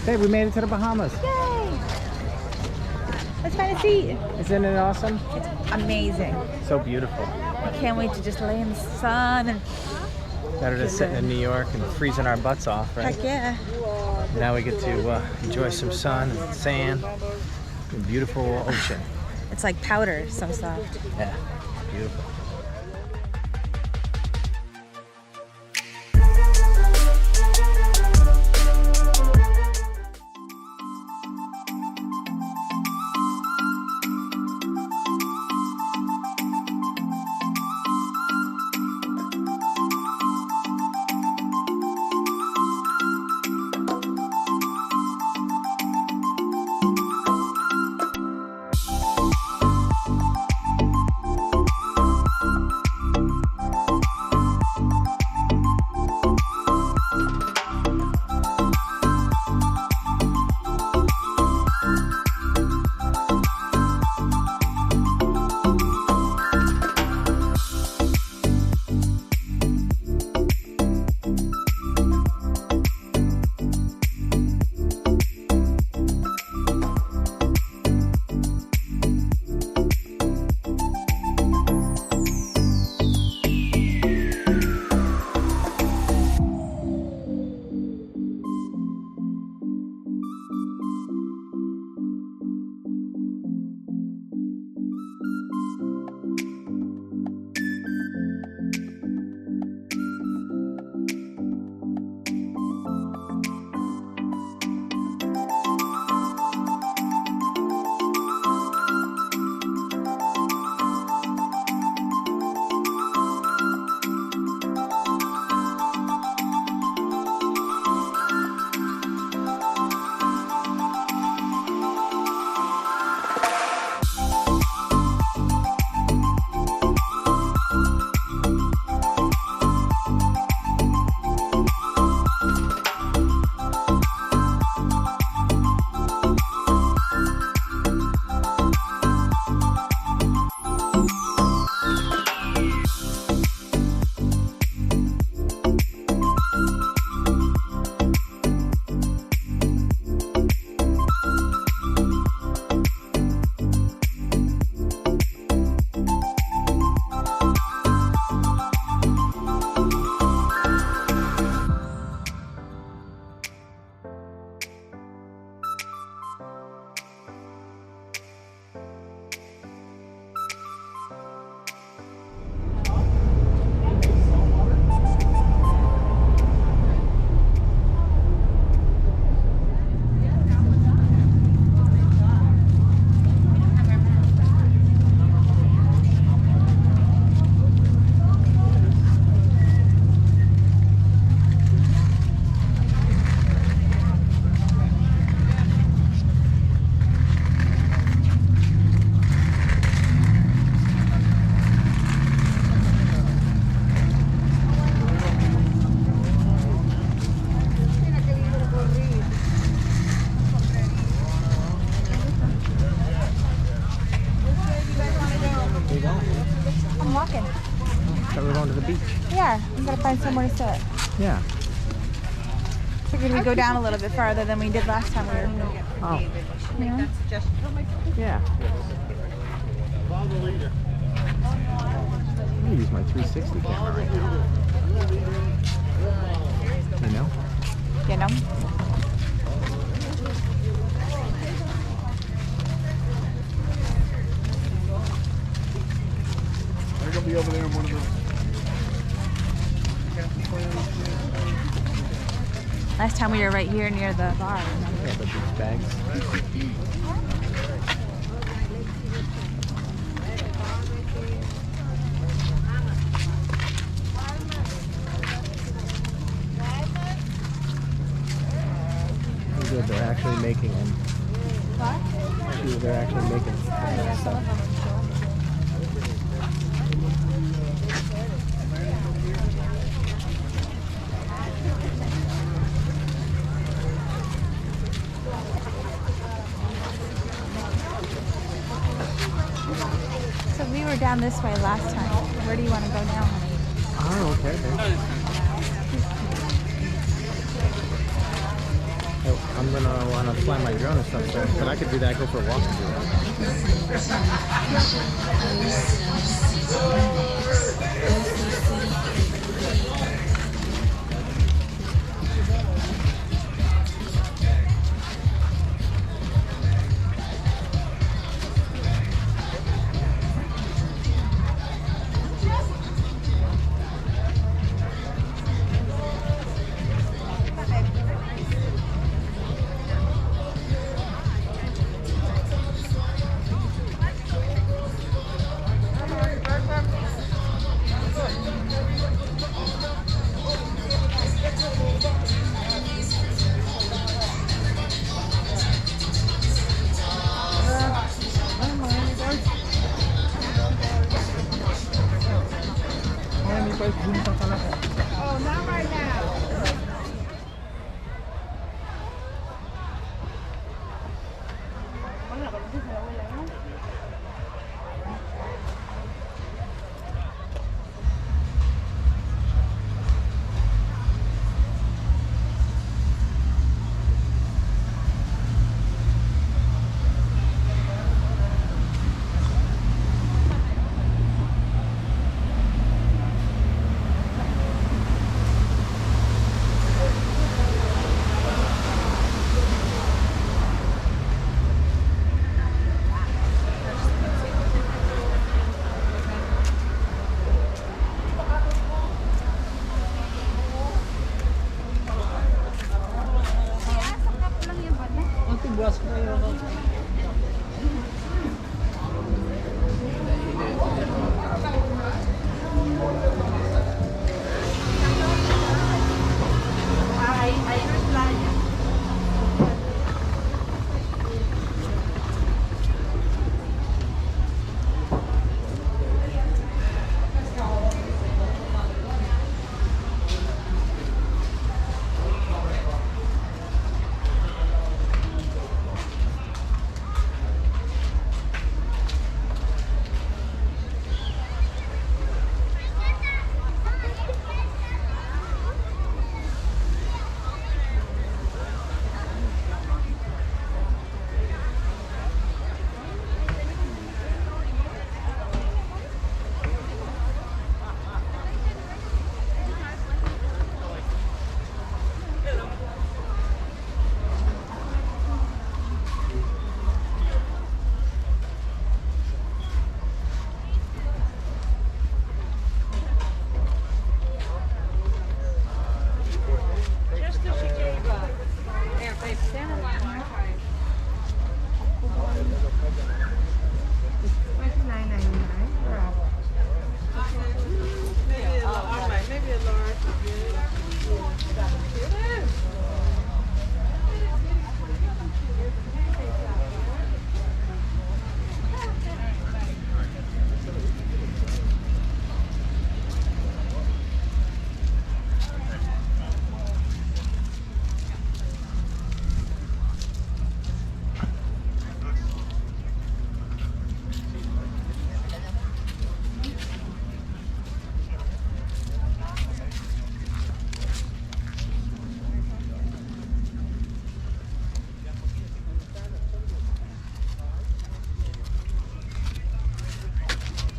Babe, we made it to the Bahamas. Yay! Let's find a seat. Isn't it awesome? It's amazing. So beautiful. I can't wait to just lay in the sun and Better than sitting in New York and freezing our butts off, right? heck yeah. Now we get to enjoy some sun and sand and beautiful ocean. It's like powder, so soft. Yeah, beautiful. Yeah, we gotta find somewhere to sit. Yeah. Figured we'd go down a little bit farther than we did last time we were here. Oh. Yeah. Yeah. I'm gonna use my 360 camera right now. You know? You know? They're gonna be over there in one of those. Last time we were right here near the bar. Yeah, but these bags. Good, they're actually making them. What? They're actually making stuff. So we were down this way last time. Where do you want to go now, honey? Oh, okay. Oh, I'm I'm gonna want to fly my drone and stuff there, but I could do that. Go for a walk and do that. Oh, not right now.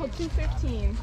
Till 2:15.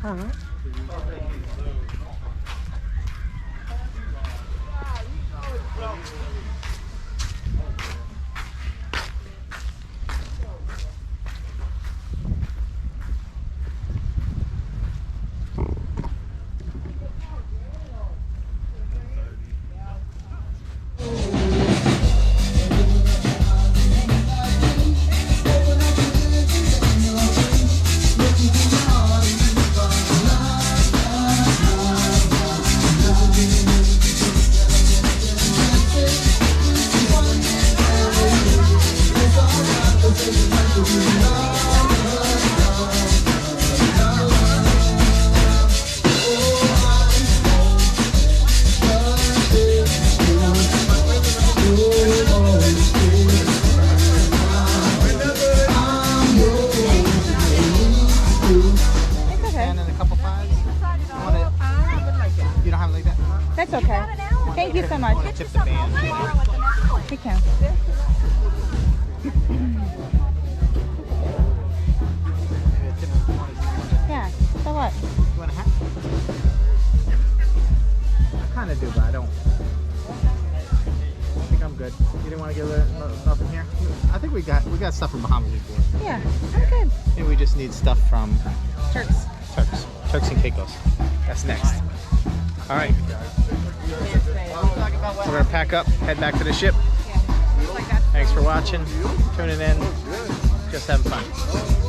Alright. That's okay. Thank you so much. Tip the band. We can. Yeah. So what? You want a hat? I kind of do, but I don't. I think I'm good. You didn't want to get nothing here? I think we got stuff from Bahamas before. Yeah. I'm good. Maybe we just need stuff from Turks. Turks and Caicos. That's next. All right. We're gonna pack up, head back to the ship. Thanks for watching, tuning in, just having fun.